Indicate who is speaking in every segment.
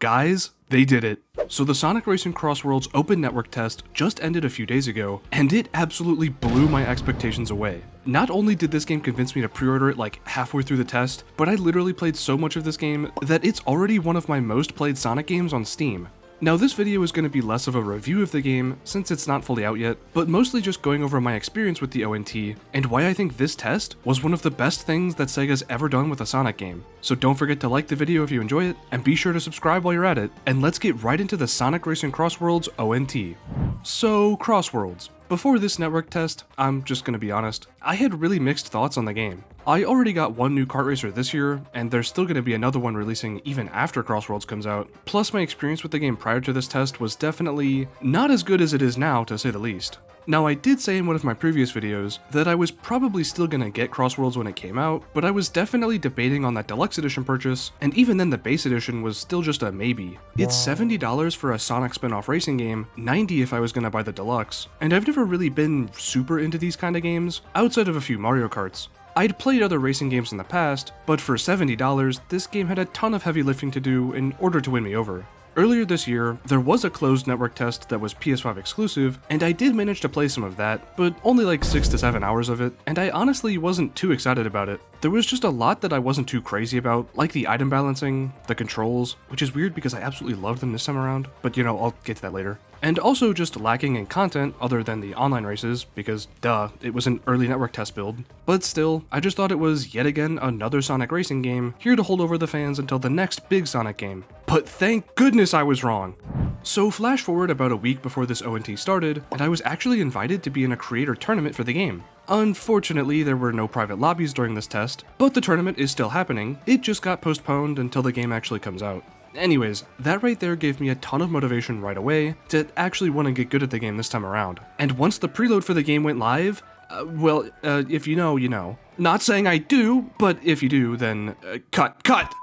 Speaker 1: Guys, they did it. So the Sonic Racing Crossworlds open network test just ended a few days ago, and it absolutely blew my expectations away. Not only did this game convince me to pre-order it like halfway through the test, but I literally played so much of this game that it's already one of my most played Sonic games on Steam. Now this video is going to be less of a review of the game, since it's not fully out yet, but mostly just going over my experience with the ONT, and why I think this test was one of the best things that Sega's ever done with a Sonic game. So don't forget to like the video if you enjoy it, and be sure to subscribe while you're at it, and let's get right into the Sonic Racing Crossworlds ONT. So, Crossworlds. Before this network test, I'm just gonna be honest, I had really mixed thoughts on the game. I already got one new kart racer this year, and there's still gonna be another one releasing even after Crossworlds comes out. Plus my experience with the game prior to this test was definitely not as good as it is now, to say the least. Now I did say in one of my previous videos that I was probably still gonna get Crossworlds when it came out, but I was definitely debating on that deluxe edition purchase, and even then the base edition was still just a maybe. It's $70 for a Sonic spin-off racing game, $90 if I was gonna buy the deluxe, and I've never really been super into these kind of games, outside of a few Mario Karts. I'd played other racing games in the past, but for $70, this game had a ton of heavy lifting to do in order to win me over. Earlier this year, there was a closed network test that was PS5 exclusive, and I did manage to play some of that, but only like 6 to 7 hours of it, and I honestly wasn't too excited about it. There was just a lot that I wasn't too crazy about, like the item balancing, the controls, which is weird because I absolutely loved them this time around, but you know, I'll get to that later. And also just lacking in content other than the online races, because duh, it was an early network test build. But still, I just thought it was yet again another Sonic racing game, here to hold over the fans until the next big Sonic game. But thank goodness I was wrong! So flash forward about a week before this ONT started, and I was actually invited to be in a creator tournament for the game. Unfortunately, there were no private lobbies during this test, but the tournament is still happening. It just got postponed until the game actually comes out. Anyways, that right there gave me a ton of motivation right away to actually want to get good at the game this time around. And once the preload for the game went live, if you know, you know. Not saying I do, but if you do, then cut!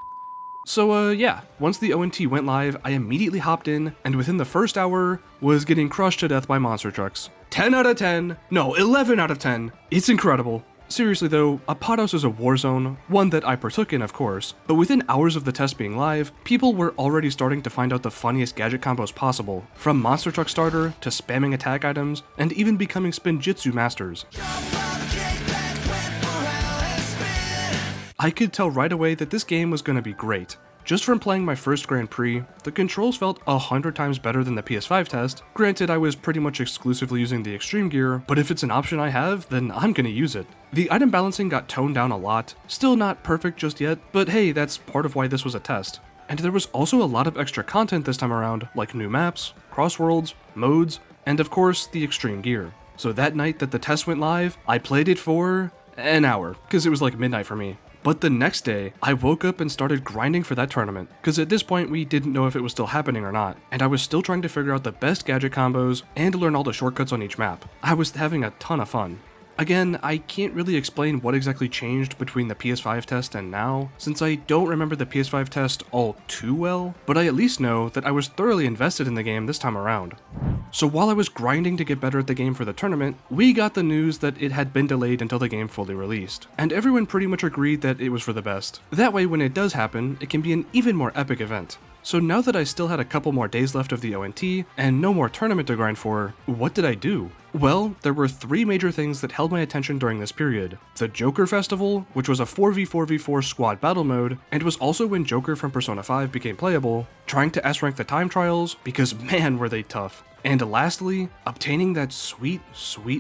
Speaker 1: So yeah, once the ONT went live, I immediately hopped in, and within the first hour, was getting crushed to death by monster trucks. 10 out of 10, no, 11 out of 10. It's incredible. Seriously though, Apados is a war zone, one that I partook in of course, but within hours of the test being live, people were already starting to find out the funniest gadget combos possible, from monster truck starter, to spamming attack items, and even becoming spinjitzu masters. I could tell right away that this game was going to be great. Just from playing my first Grand Prix, the controls felt 100 times better than the PS5 test. Granted, I was pretty much exclusively using the extreme gear, but if it's an option I have, then I'm gonna use it. The item balancing got toned down a lot, still not perfect just yet, but hey, that's part of why this was a test. And there was also a lot of extra content this time around, like new maps, crossworlds, modes, and of course, the extreme gear. So that night that the test went live, I played it for an hour, because it was like midnight for me. But the next day, I woke up and started grinding for that tournament, because at this point we didn't know if it was still happening or not, and I was still trying to figure out the best gadget combos and learn all the shortcuts on each map. I was having a ton of fun. Again, I can't really explain what exactly changed between the PS5 test and now, since I don't remember the PS5 test all too well, but I at least know that I was thoroughly invested in the game this time around. So while I was grinding to get better at the game for the tournament, we got the news that it had been delayed until the game fully released, and everyone pretty much agreed that it was for the best. That way when it does happen, it can be an even more epic event. So now that I still had a couple more days left of the ONT, and no more tournament to grind for, what did I do? Well, there were 3 major things that held my attention during this period. The Joker Festival, which was a 4v4v4 squad battle mode, and was also when Joker from Persona 5 became playable, trying to S-rank the time trials, because man were they tough. And lastly, obtaining that sweet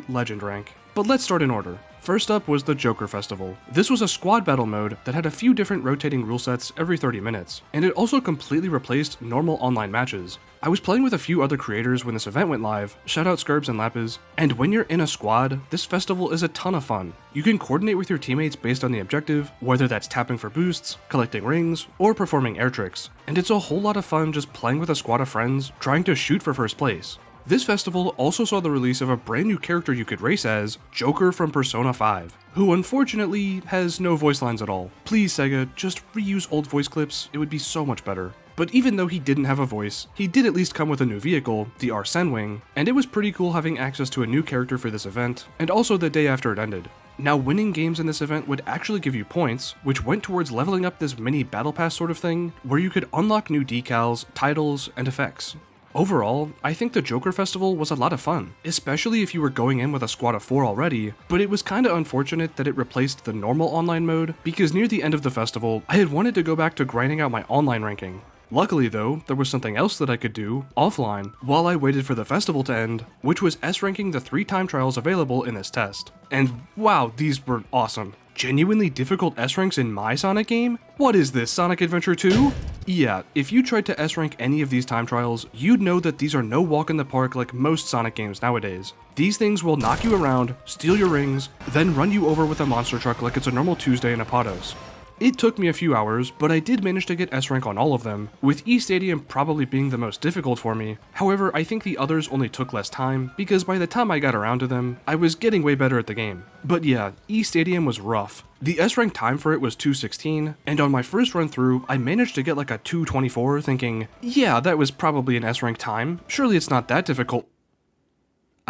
Speaker 1: legend rank. But let's start in order. First up was the Joker Festival. This was a squad battle mode that had a few different rotating rule sets every 30 minutes, and it also completely replaced normal online matches. I was playing with a few other creators when this event went live, shoutout Scurbs and Lapis, and when you're in a squad, this festival is a ton of fun. You can coordinate with your teammates based on the objective, whether that's tapping for boosts, collecting rings, or performing air tricks, and it's a whole lot of fun just playing with a squad of friends, trying to shoot for first place. This festival also saw the release of a brand new character you could race as, Joker from Persona 5, who unfortunately has no voice lines at all. Please Sega, just reuse old voice clips, it would be so much better. But even though he didn't have a voice, he did at least come with a new vehicle, the Arsene Wing, and it was pretty cool having access to a new character for this event, and also the day after it ended. Now, winning games in this event would actually give you points, which went towards leveling up this mini battle pass sort of thing, where you could unlock new decals, titles, and effects. Overall, I think the Joker Festival was a lot of fun, especially if you were going in with a squad of 4 already, but it was kinda unfortunate that it replaced the normal online mode, because near the end of the festival, I had wanted to go back to grinding out my online ranking. Luckily though, there was something else that I could do, offline, while I waited for the festival to end, which was S-ranking the 3 time trials available in this test. And wow, these were awesome. Genuinely difficult S-ranks in my Sonic game? What is this, Sonic Adventure 2? Yeah, if you tried to S-rank any of these time trials, you'd know that these are no walk in the park like most Sonic games nowadays. These things will knock you around, steal your rings, then run you over with a monster truck like it's a normal Tuesday in Apodos. It took me a few hours, but I did manage to get S-rank on all of them, with E-Stadium probably being the most difficult for me. However, I think the others only took less time, because by the time I got around to them, I was getting way better at the game. But yeah, E-Stadium was rough. The S-rank time for it was 2:16, and on my first run through, I managed to get like a 2:24, thinking, yeah, that was probably an S-rank time, surely it's not that difficult.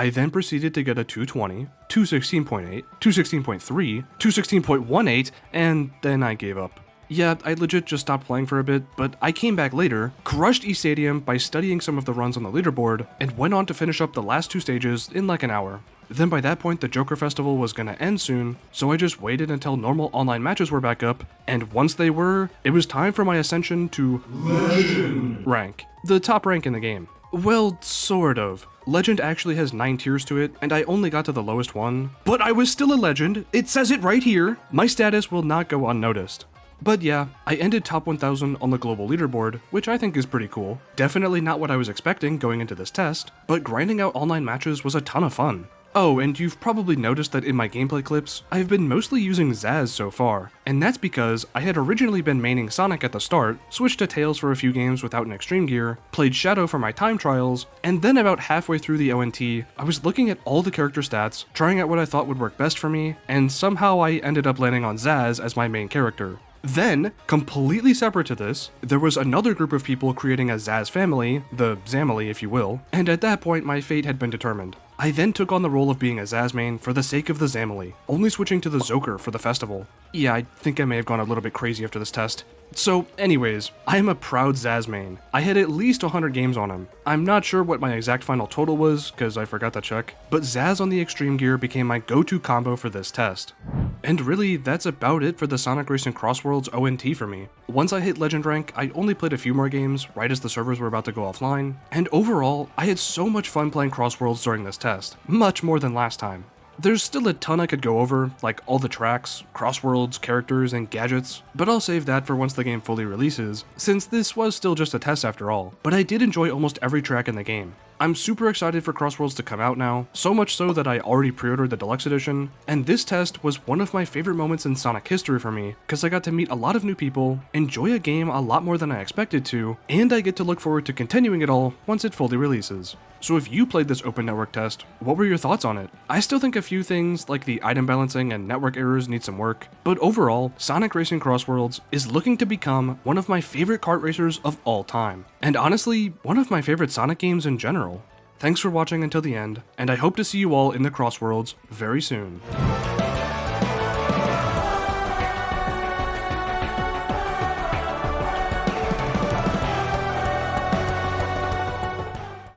Speaker 1: I then proceeded to get a 2:20, 2:16.8, 2:16.3, 2:16.18, and then I gave up. Yeah, I legit just stopped playing for a bit, but I came back later, crushed E-Stadium by studying some of the runs on the leaderboard, and went on to finish up the last 2 stages in like an hour. Then by that point the Joker Festival was gonna end soon, so I just waited until normal online matches were back up, and once they were, it was time for my ascension to Legend rank, the top rank in the game. Well, sort of. Legend actually has 9 tiers to it, and I only got to the lowest one. But I was still a legend, it says it right here! My status will not go unnoticed. But yeah, I ended top 1000 on the global leaderboard, which I think is pretty cool. Definitely not what I was expecting going into this test, but grinding out online matches was a ton of fun. Oh, and you've probably noticed that in my gameplay clips, I've been mostly using JakeCenZ so far, and that's because I had originally been maining Sonic at the start, switched to Tails for a few games without an extreme gear, played Shadow for my time trials, and then about halfway through the ONT, I was looking at all the character stats, trying out what I thought would work best for me, and somehow I ended up landing on JakeCenZ as my main character. Then, completely separate to this, there was another group of people creating a JakeCenZ family, the Zamily if you will, and at that point my fate had been determined. I then took on the role of being a JakeCenZ main for the sake of the Zamily, only switching to the Joker for the festival. Yeah, I think I may have gone a little bit crazy after this test. So anyways, I am a proud JakeCenZ main. I had at least 100 games on him. I'm not sure what my exact final total was, cause I forgot to check, but JakeCenZ on the extreme gear became my go-to combo for this test. And really, that's about it for the Sonic Racing Crossworlds ONT for me. Once I hit Legend rank, I only played a few more games, right as the servers were about to go offline, and overall, I had so much fun playing Crossworlds during this test, much more than last time. There's still a ton I could go over, like all the tracks, Crossworlds, characters, and gadgets, but I'll save that for once the game fully releases, since this was still just a test after all, but I did enjoy almost every track in the game. I'm super excited for Crossworlds to come out now, so much so that I already pre-ordered the deluxe edition, and this test was one of my favorite moments in Sonic history for me, because I got to meet a lot of new people, enjoy a game a lot more than I expected to, and I get to look forward to continuing it all once it fully releases. So if you played this open network test, what were your thoughts on it? I still think a few things like the item balancing and network errors need some work, but overall, Sonic Racing Crossworlds is looking to become one of my favorite kart racers of all time, and honestly, one of my favorite Sonic games in general. Thanks for watching until the end, and I hope to see you all in the Crossworlds very soon.